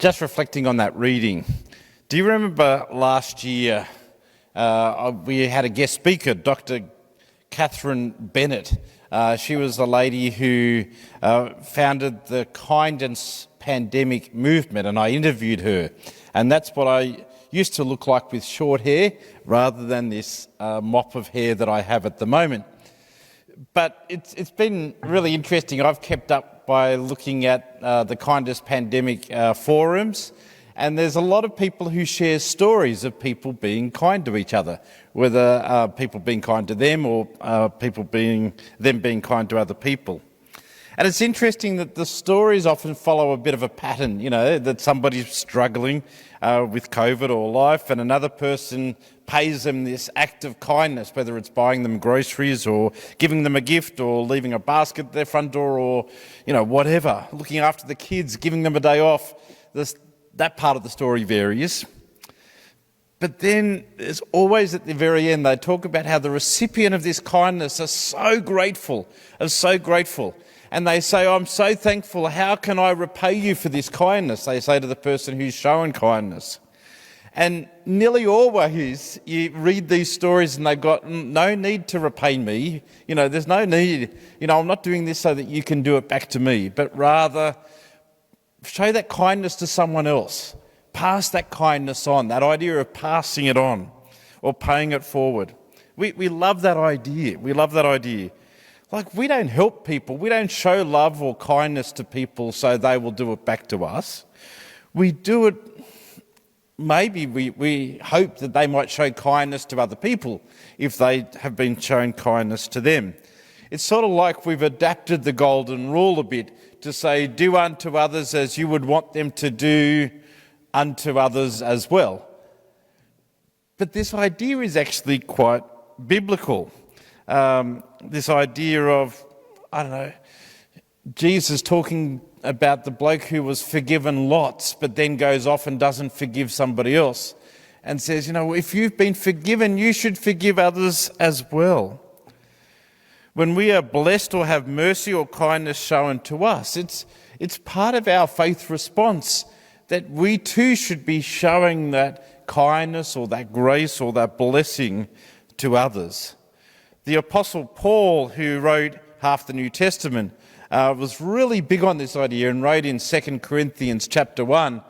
Just reflecting on that reading, do you remember last year we had a guest speaker, Dr. Catherine Bennett. She was a lady who founded the Kindness Pandemic movement, and I interviewed her. And that's what I used to look like with short hair rather than this mop of hair that I have at the moment. But it's been really interesting. I've kept up by looking at the Kindness Pandemic forums, and there's a lot of people who share stories of people being kind to each other, whether people being kind to them or people being kind to other people. And it's interesting that the stories often follow a bit of a pattern, that somebody's struggling with COVID or life, and another person pays them this act of kindness, whether it's buying them groceries or giving them a gift or leaving a basket at their front door or, whatever, looking after the kids, giving them a day off. That part of the story varies. But then there's always at the very end, they talk about how the recipient of this kindness are so grateful. And they say, I'm so thankful, how can I repay you for this kindness? They say to the person who's shown kindness. And nearly always you read these stories and they've got no need to repay me. There's no need. I'm not doing this so that you can do it back to me, but rather show that kindness to someone else. Pass that kindness on, that idea of passing it on or paying it forward. We love that idea. Like, we don't help people. We don't show love or kindness to people so they will do it back to us. We do it, maybe we hope that they might show kindness to other people if they have been shown kindness to them. It's sort of like we've adapted the golden rule a bit to say, do unto others as you would want them to do unto others as well. But this idea is actually quite biblical. This idea of, Jesus talking about the bloke who was forgiven lots, but then goes off and doesn't forgive somebody else, and says, if you've been forgiven, you should forgive others as well. When we are blessed or have mercy or kindness shown to us, it's part of our faith response that we too should be showing that kindness or that grace or that blessing to others. The Apostle Paul, who wrote half the New Testament, was really big on this idea and wrote in 2 Corinthians Chapter 1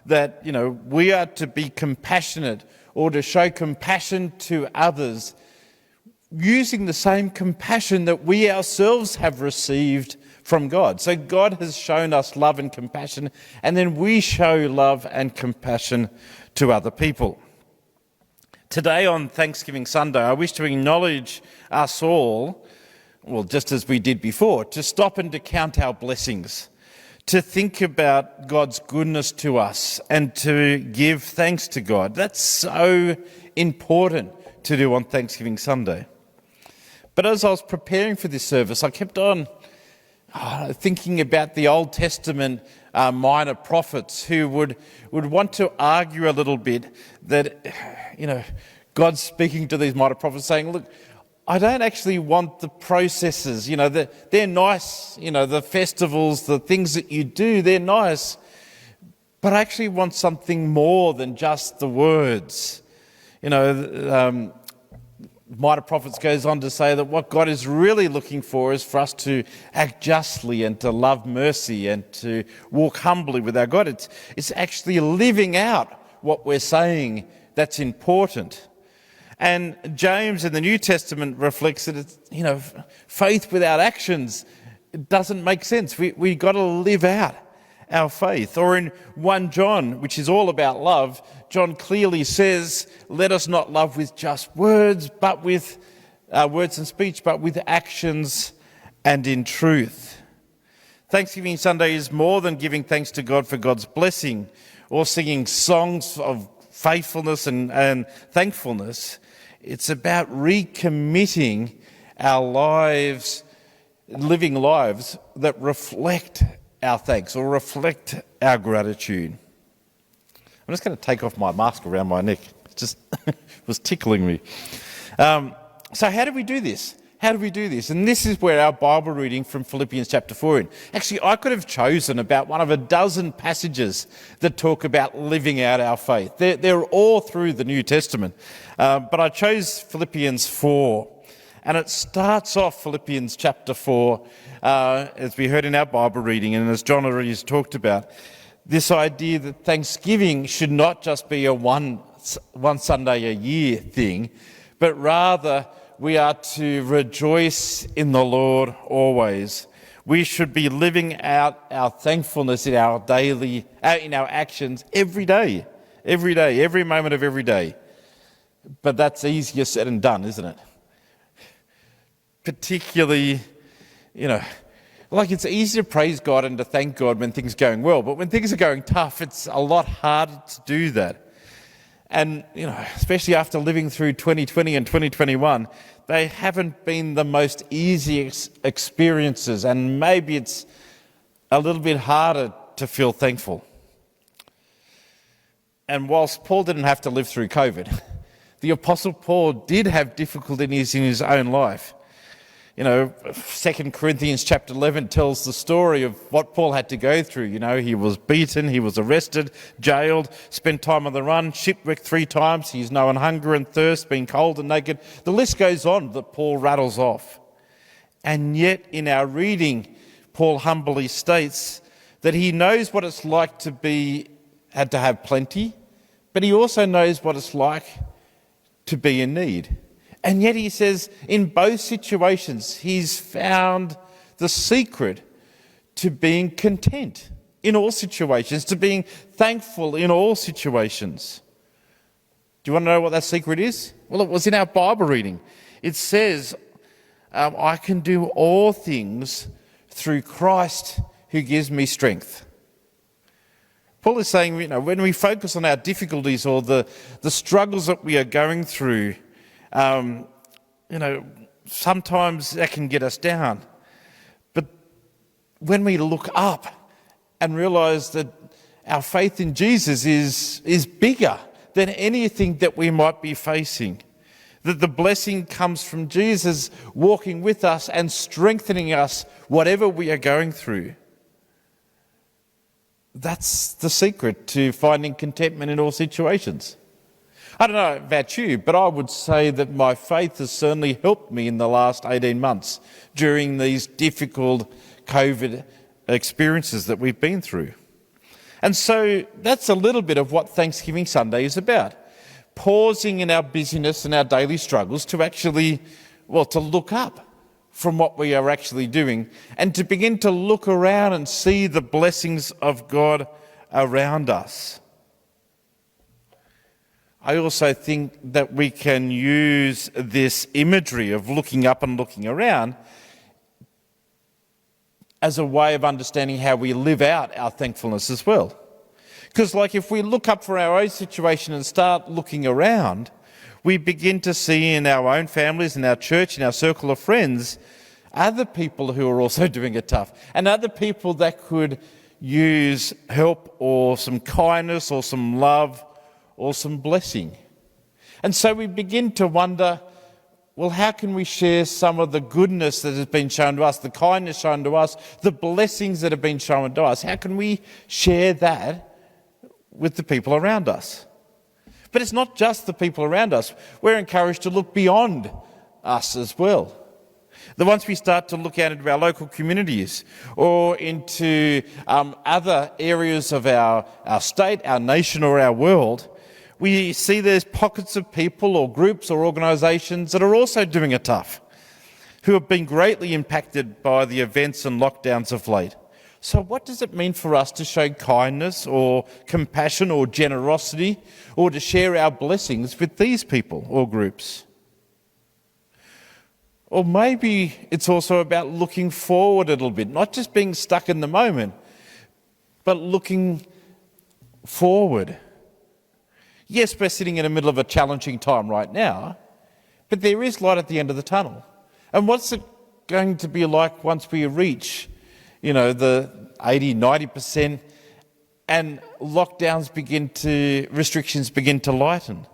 that, we are to be compassionate or to show compassion to others using the same compassion that we ourselves have received from God. So God has shown us love and compassion, and then we show love and compassion to other people. Today on Thanksgiving Sunday, I wish to acknowledge us all, just as we did before, to stop and to count our blessings, to think about God's goodness to us and to give thanks to God. That's so important to do on Thanksgiving Sunday. But as I was preparing for this service, I kept on thinking about the Old Testament minor prophets who would want to argue a little bit that, God's speaking to these minor prophets saying, look, I don't actually want the processes, they're nice, the festivals, the things that you do, they're nice, but I actually want something more than just the words. Minor prophets goes on to say that what God is really looking for is for us to act justly and to love mercy and to walk humbly with our God. It's actually living out what we're saying that's important. And James in the New Testament reflects that it's, faith without actions, it doesn't make sense. We got to live out our faith. Or in 1 John, which is all about love, John clearly says, let us not love with just words, but with words and speech, but with actions and in truth. Thanksgiving Sunday is more than giving thanks to God for God's blessing or singing songs of faithfulness and thankfulness. It's about recommitting our lives, living lives that reflect our thanks or reflect our gratitude. I'm just going to take off my mask around my neck. It just was tickling me. So how do we do this? How do we do this? And this is where our Bible reading from Philippians Chapter 4 in. Actually, I could have chosen about one of a dozen passages that talk about living out our faith. They're all through the New Testament. But I chose Philippians 4. And it starts off Philippians Chapter 4, as we heard in our Bible reading, and as John already has talked about, this idea that Thanksgiving should not just be a one Sunday a year thing, but rather we are to rejoice in the Lord always. We should be living out our thankfulness in our daily, in our actions every day, every moment of every day. But that's easier said than done, isn't it? Particularly, it's easy to praise God and to thank God when things are going well, but when things are going tough, it's a lot harder to do that. And, especially after living through 2020 and 2021, they haven't been the most easy experiences, and maybe it's a little bit harder to feel thankful. And whilst Paul didn't have to live through COVID, the Apostle Paul did have difficulties in his own life. 2 Corinthians Chapter 11 tells the story of what Paul had to go through. He was beaten, he was arrested, jailed, spent time on the run, shipwrecked 3 times. He's known hunger and thirst, been cold and naked. The list goes on that Paul rattles off. And yet in our reading, Paul humbly states that he knows what it's like to have plenty, but he also knows what it's like to be in need. And yet he says in both situations, he's found the secret to being content in all situations, to being thankful in all situations. Do you want to know what that secret is? Well, it was in our Bible reading. It says, I can do all things through Christ who gives me strength. Paul is saying, when we focus on our difficulties or the struggles that we are going through, sometimes that can get us down. But when we look up and realise that our faith in Jesus is bigger than anything that we might be facing, that the blessing comes from Jesus walking with us and strengthening us whatever we are going through. That's the secret to finding contentment in all situations. I don't know about you, but I would say that my faith has certainly helped me in the last 18 months during these difficult COVID experiences that we've been through. And so that's a little bit of what Thanksgiving Sunday is about. Pausing in our busyness and our daily struggles to actually, to look up from what we are actually doing and to begin to look around and see the blessings of God around us. I also think that we can use this imagery of looking up and looking around as a way of understanding how we live out our thankfulness as well. Because if we look up for our own situation and start looking around, we begin to see in our own families, in our church, in our circle of friends, other people who are also doing it tough, and other people that could use help or some kindness or some love or some blessing. And so we begin to wonder, how can we share some of the goodness that has been shown to us, the kindness shown to us, the blessings that have been shown to us? How can we share that with the people around us? But it's not just the people around us. We're encouraged to look beyond us as well. That once we start to look out into our local communities or into other areas of our state, our nation or our world, we see there's pockets of people or groups or organisations that are also doing it tough, who have been greatly impacted by the events and lockdowns of late. So what does it mean for us to show kindness or compassion or generosity or to share our blessings with these people or groups? Or maybe it's also about looking forward a little bit, not just being stuck in the moment, but looking forward. Yes, we're sitting in the middle of a challenging time right now, but there is light at the end of the tunnel. And what's it going to be like once we reach, the 80, 90% and restrictions begin to lighten?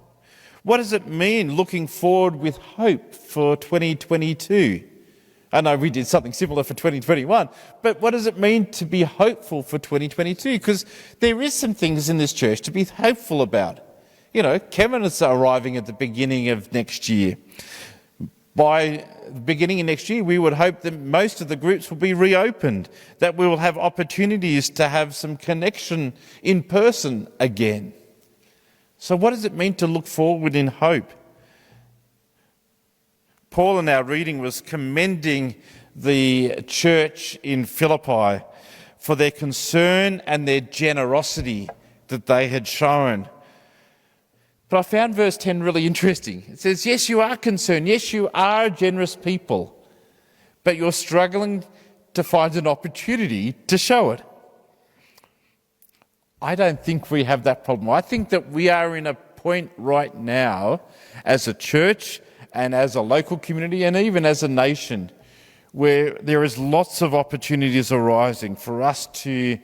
What does it mean looking forward with hope for 2022? I know we did something similar for 2021, but what does it mean to be hopeful for 2022? Because there is some things in this church to be hopeful about. You know, Kevin is arriving at the beginning of next year. By the beginning of next year, we would hope that most of the groups will be reopened, that we will have opportunities to have some connection in person again. So what does it mean to look forward in hope? Paul in our reading was commending the church in Philippi for their concern and their generosity that they had shown. But I found verse 10 really interesting. It says, yes, you are concerned. Yes, you are generous people, but you're struggling to find an opportunity to show it. I don't think we have that problem. I think that we are in a point right now as a church and as a local community and even as a nation where there is lots of opportunities arising for us to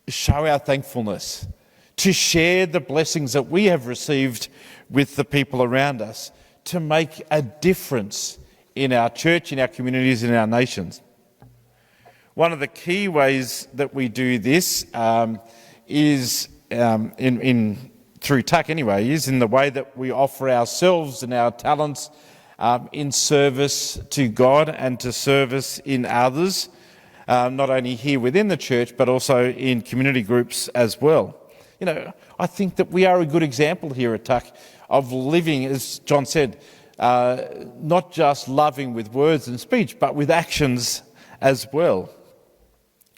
show our thankfulness, to share the blessings that we have received with the people around us, to make a difference in our church, in our communities, in our nations. One of the key ways that we do this is through TUC anyway, is in the way that we offer ourselves and our talents in service to God and to service in others, not only here within the church, but also in community groups as well. You know, I think that we are a good example here at TUC of living, as John said, not just loving with words and speech, but with actions as well.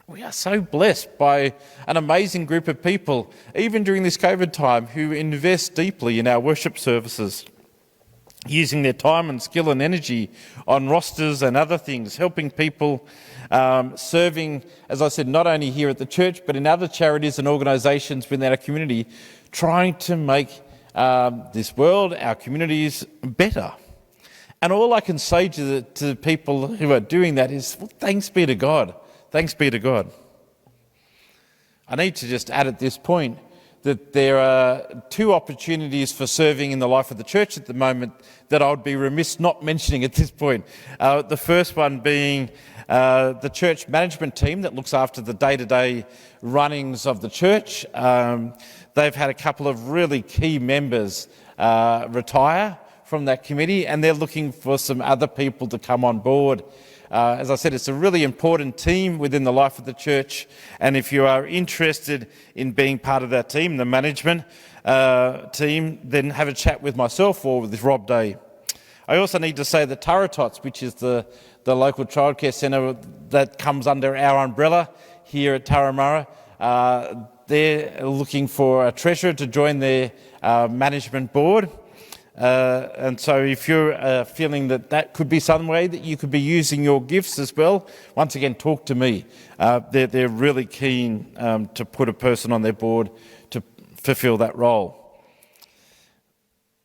We are so blessed by an amazing group of people, even during this COVID time, who invest deeply in our worship services, using their time and skill and energy on rosters and other things, helping people, serving, as I said, not only here at the church, but in other charities and organisations within our community, trying to make this world, our communities, better. And all I can say to people who are doing that is, well, thanks be to God. Thanks be to God. I need to just add at this point that there are two opportunities for serving in the life of the church at the moment that I would be remiss not mentioning at this point. The first one being the church management team that looks after the day-to-day runnings of the church. They've had a couple of really key members retire from that committee, and they're looking for some other people to come on board. As I said, it's a really important team within the life of the church, and if you are interested in being part of that team, the management team, then have a chat with myself or with Rob Day. I also need to say that Turramurra, which is the local childcare centre that comes under our umbrella here at Turramurra, they're looking for a treasurer to join their management board. And so if you're feeling that could be some way that you could be using your gifts as well, once again, talk to me. They're really keen to put a person on their board to fulfil that role.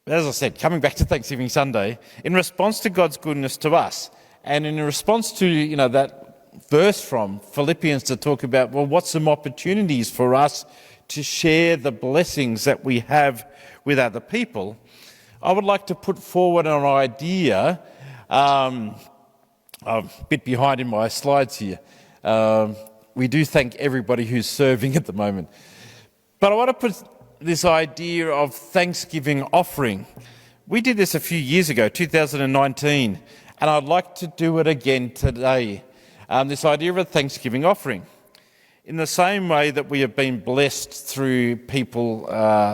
As I said, coming back to Thanksgiving Sunday, in response to God's goodness to us, and in response to that verse from Philippians to talk about, well, what's some opportunities for us to share the blessings that we have with other people, I would like to put forward an idea. I'm a bit behind in my slides here. We do thank everybody who's serving at the moment. But I want to put this idea of Thanksgiving offering. We did this a few years ago, 2019, and I'd like to do it again today. This idea of a Thanksgiving offering. In the same way that we have been blessed through people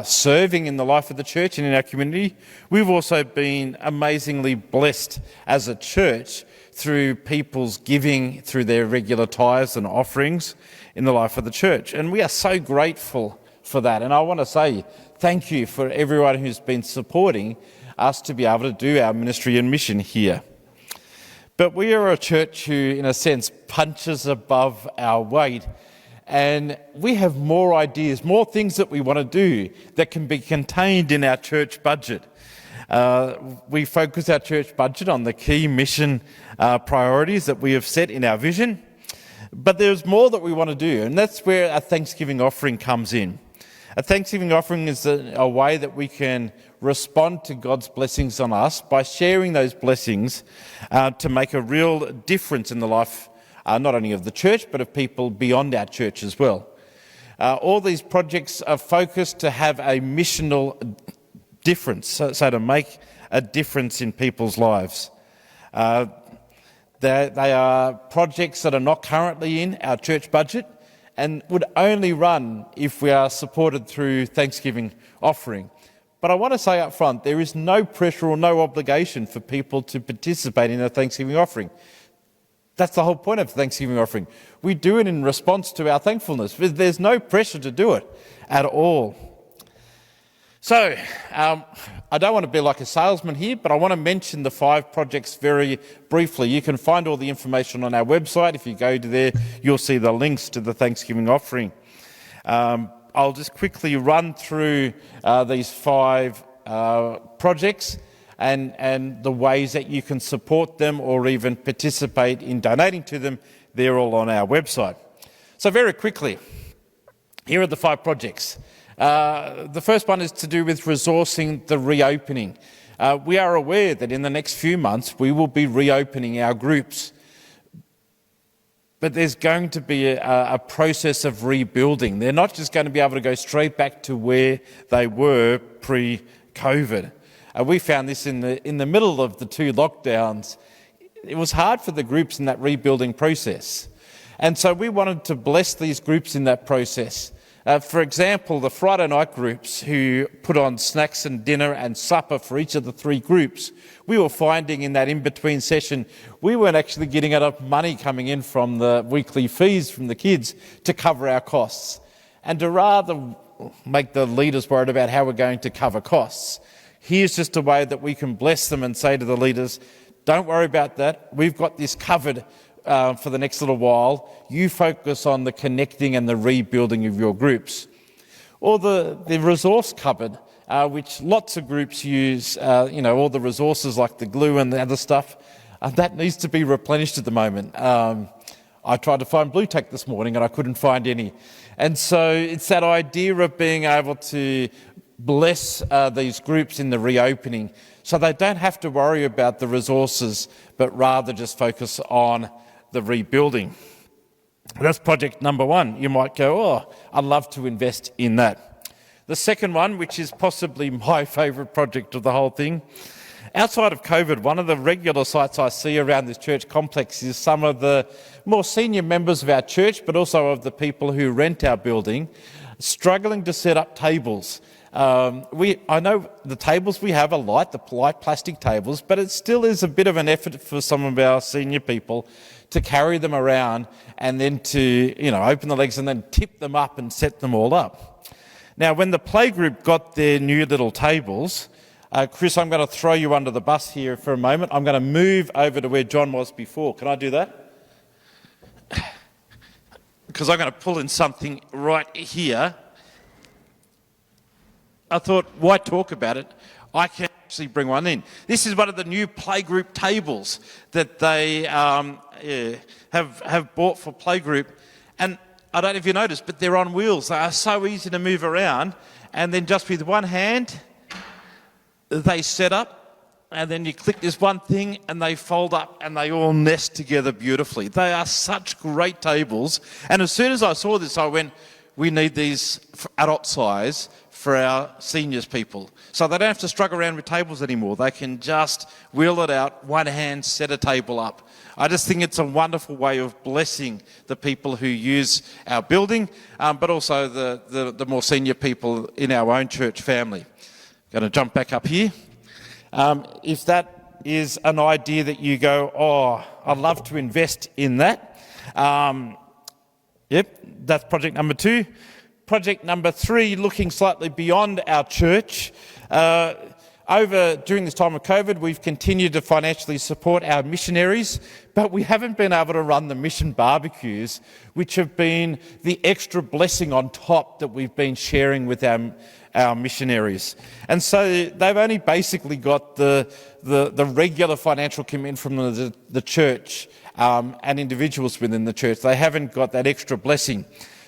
serving in the life of the church and in our community, we've also been amazingly blessed as a church through people's giving through their regular tithes and offerings in the life of the church. And we are so grateful for that. And I want to say thank you for everyone who's been supporting us to be able to do our ministry and mission here. But we are a church who, in a sense, punches above our weight. And we have more ideas, more things that we want to do that can be contained in our church budget. We focus our church budget on the key mission priorities that we have set in our vision. But there's more that we want to do, and that's where a Thanksgiving offering comes in. A Thanksgiving offering is a way that we can respond to God's blessings on us by sharing those blessings to make a real difference in the life not only of the church, but of people beyond our church as well. All these projects are focused to have a missional difference, so to make a difference in people's lives. They are projects that are not currently in our church budget and would only run if we are supported through Thanksgiving offering. But I want to say up front, there is no pressure or no obligation for people to participate in a Thanksgiving offering. That's the whole point of Thanksgiving offering. We do it in response to our thankfulness. There's no pressure to do it at all. So, I don't want to be like a salesman here, but I want to mention the 5 projects very briefly. You can find all the information on our website. If you go to there, you'll see the links to the Thanksgiving offering. I'll just quickly run through these 5 projects and the ways that you can support them or even participate in donating to them. They're all on our website. So very quickly, here are the 5 projects. The first one is to do with resourcing the reopening. We are aware that in the next few months we will be reopening our groups. But there's going to be a process of rebuilding. They're not just going to be able to go straight back to where they were pre-COVID. We found this in the middle of the 2 lockdowns. It was hard for the groups in that rebuilding process. And so we wanted to bless these groups in that process. For example, the Friday night groups who put on snacks and dinner and supper for each of the 3 groups, we were finding in that in-between session, we weren't actually getting enough money coming in from the weekly fees from the kids to cover our costs. And to rather make the leaders worried about how we're going to cover costs, here's just a way that we can bless them and say to the leaders, don't worry about that, we've got this covered for the next little while. You focus on the connecting and the rebuilding of your groups. Or the resource cupboard, which lots of groups use, all the resources like the glue and the other stuff, that needs to be replenished at the moment. I tried to find blue tack this morning and I couldn't find any. And so it's that idea of being able to bless these groups in the reopening so they don't have to worry about the resources, but rather just focus on the rebuilding. That's project number 1. You might go, oh, I'd love to invest in that. The second one, which is possibly my favourite project of the whole thing, outside of COVID, one of the regular sights I see around this church complex is some of the more senior members of our church, but also of the people who rent our building, struggling to set up tables. I know the tables we have are light, the light plastic tables, but it still is a bit of an effort for some of our senior people to carry them around and then to, open the legs and then tip them up and set them all up. Now, when the playgroup got their new little tables, Chris, I'm going to throw you under the bus here for a moment. I'm going to move over to where John was before. Can I do that? Because I'm going to pull in something right here. I thought, why talk about it? I can actually bring one in. This is one of the new playgroup tables that they have bought for playgroup. And I don't know if you noticed, but they're on wheels. They are so easy to move around. And then just with one hand, they set up. And then you click this one thing and they fold up and they all nest together beautifully. They are such great tables. And as soon as I saw this, I went, we need these for adult size for our seniors people. So they don't have to struggle around with tables anymore. They can just wheel it out, one hand, set a table up. I just think it's a wonderful way of blessing the people who use our building, but also the more senior people in our own church family. Going to jump back up here. If that is an idea that you go, oh, I'd love to invest in that. Yep, that's project number 2. Project number 3, looking slightly beyond our church. During this time of COVID, we've continued to financially support our missionaries, but we haven't been able to run the mission barbecues, which have been the extra blessing on top that we've been sharing with our missionaries. And so they've only basically got the regular financial commitment from the church and individuals within the church. They haven't got that extra blessing.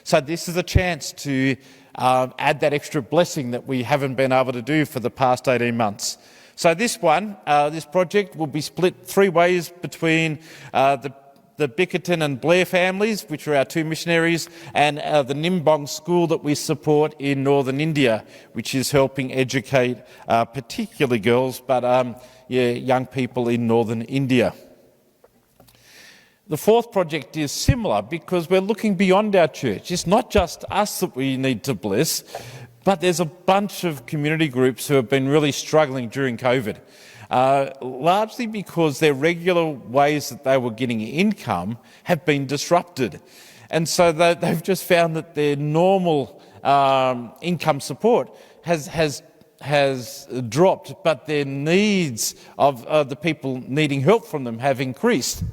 So this is a chance to add that extra blessing that we haven't been able to do for the past 18 months. So this project will be split 3 ways between the Bickerton and Blair families, which are our 2 missionaries, and the Nimbong school that we support in northern India, which is helping educate particularly girls, but young people in northern India. The 4th project is similar because we're looking beyond our church. It's not just us that we need to bless, but there's a bunch of community groups who have been really struggling during COVID. Largely because their regular ways that they were getting income have been disrupted. And so they've just found that their normal income support has dropped, but their needs of the people needing help from them have increased.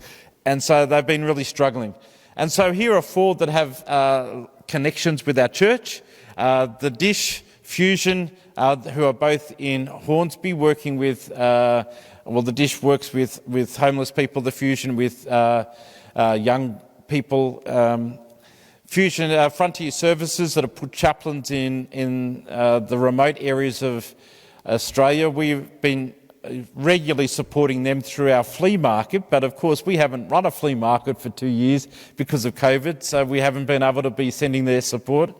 And so they've been really struggling. And so here are 4 that have connections with our church. The Dish, Fusion, who are both in Hornsby, working with, the Dish works with homeless people, the Fusion with young people. Fusion Frontier Services that have put chaplains in the remote areas of Australia. We've been regularly supporting them through our flea market, but of course we haven't run a flea market for 2 years because of COVID, so we haven't been able to be sending their support.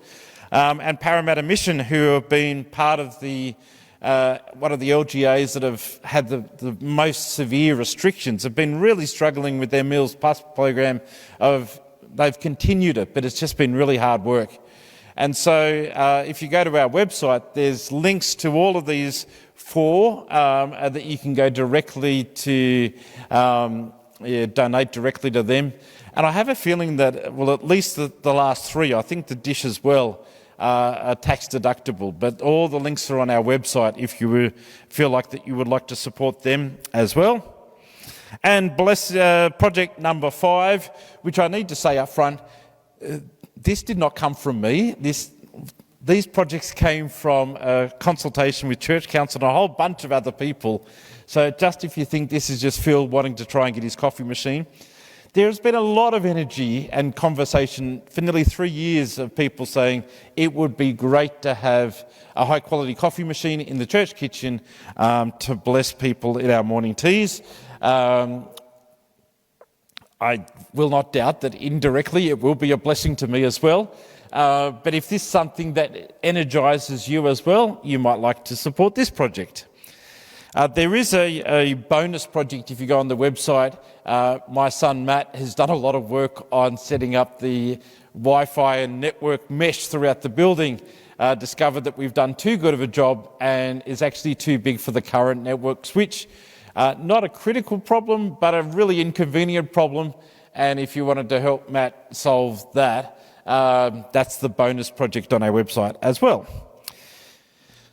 And Parramatta Mission, who have been part of the one of the LGAs that have had the most severe restrictions, have been really struggling with their Meals Plus program. They've continued it, but it's just been really hard work. And so if you go to our website, there's links to all of these 4 that you can go directly to donate directly to them. And I have a feeling that, well, at least the last 3, I think the Dish as well, are tax deductible, but all the links are on our website if you feel like that you would like to support them as well. And project number 5, which I need to say up front, this did not come from me. These projects came from a consultation with Church Council and a whole bunch of other people. So just if you think this is just Phil wanting to try and get his coffee machine, there's been a lot of energy and conversation for nearly 3 years of people saying it would be great to have a high-quality coffee machine in the church kitchen to bless people in our morning teas. I will not doubt that indirectly it will be a blessing to me as well. But if this is something that energises you as well, you might like to support this project. There is a bonus project if you go on the website. My son Matt has done a lot of work on setting up the Wi-Fi and network mesh throughout the building. Discovered that we've done too good of a job and is actually too big for the current network switch. Not a critical problem, but a really inconvenient problem. And if you wanted to help Matt solve that, that's the bonus project on our website as well.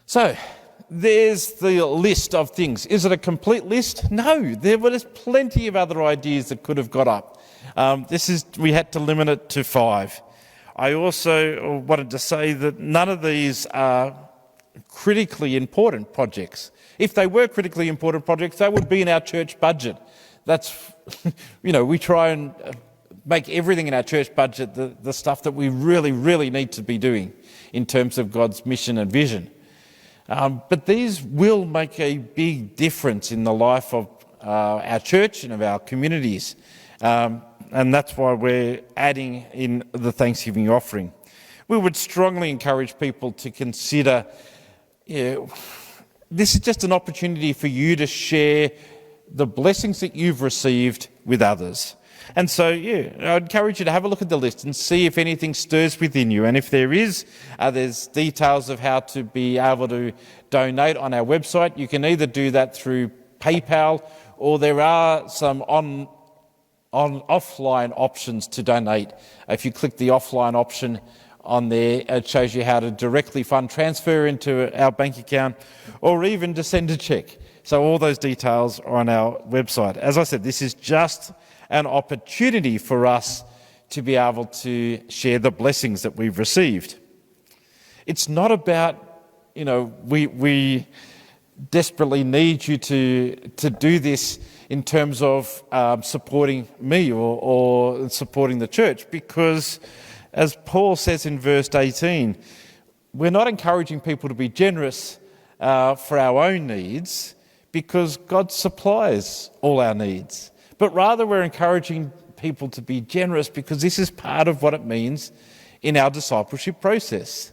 So there's the list of things. Is it a complete list? No, there's plenty of other ideas that could have got up. We had to limit it to 5. I also wanted to say that none of these are critically important projects. If they were critically important projects, they would be in our church budget. That's, we try and make everything in our church budget the stuff that we really, really need to be doing in terms of God's mission and vision. But these will make a big difference in the life of our church and of our communities. And that's why we're adding in the Thanksgiving offering. We would strongly encourage people to consider, this is just an opportunity for you to share the blessings that you've received with others. And so, I'd encourage you to have a look at the list and see if anything stirs within you. And if there is, there's details of how to be able to donate on our website. You can either do that through PayPal, or there are some offline options to donate. If you click the offline option on there, it shows you how to directly fund transfer into our bank account, or even to send a cheque. So all those details are on our website. As I said, this is just an opportunity for us to be able to share the blessings that we've received. It's not about, we desperately need you to do this in terms of supporting me or supporting the church, because as Paul says in verse 18, we're not encouraging people to be generous for our own needs because God supplies all our needs. But rather we're encouraging people to be generous because this is part of what it means in our discipleship process.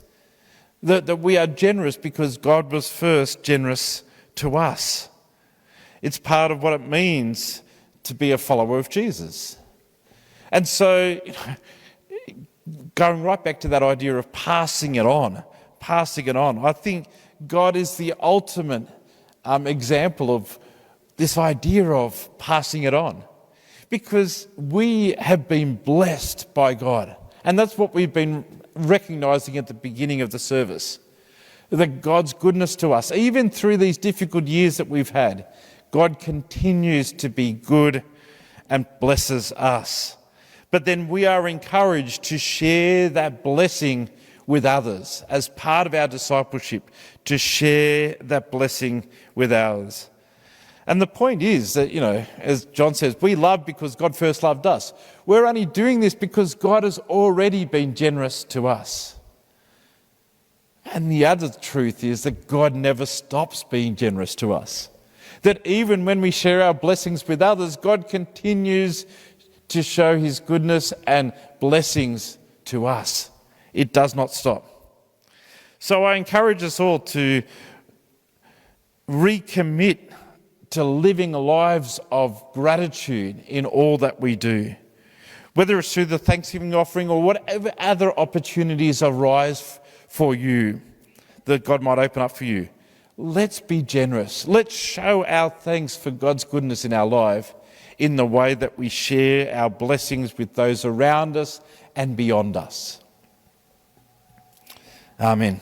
That we are generous because God was first generous to us. It's part of what it means to be a follower of Jesus. And so, going right back to that idea of passing it on, I think God is the ultimate example of this idea of passing it on. Because we have been blessed by God. And that's what we've been recognising at the beginning of the service. That God's goodness to us, even through these difficult years that we've had, God continues to be good and blesses us. But then we are encouraged to share that blessing with others as part of our discipleship, to share that blessing with others. And the point is that, as John says, we love because God first loved us. We're only doing this because God has already been generous to us. And the other truth is that God never stops being generous to us. That even when we share our blessings with others, God continues to show his goodness and blessings to us. It does not stop. So I encourage us all to recommit to living lives of gratitude in all that we do. Whether it's through the Thanksgiving offering or whatever other opportunities arise for you that God might open up for you. Let's be generous. Let's show our thanks for God's goodness in our life in the way that we share our blessings with those around us and beyond us. Amen.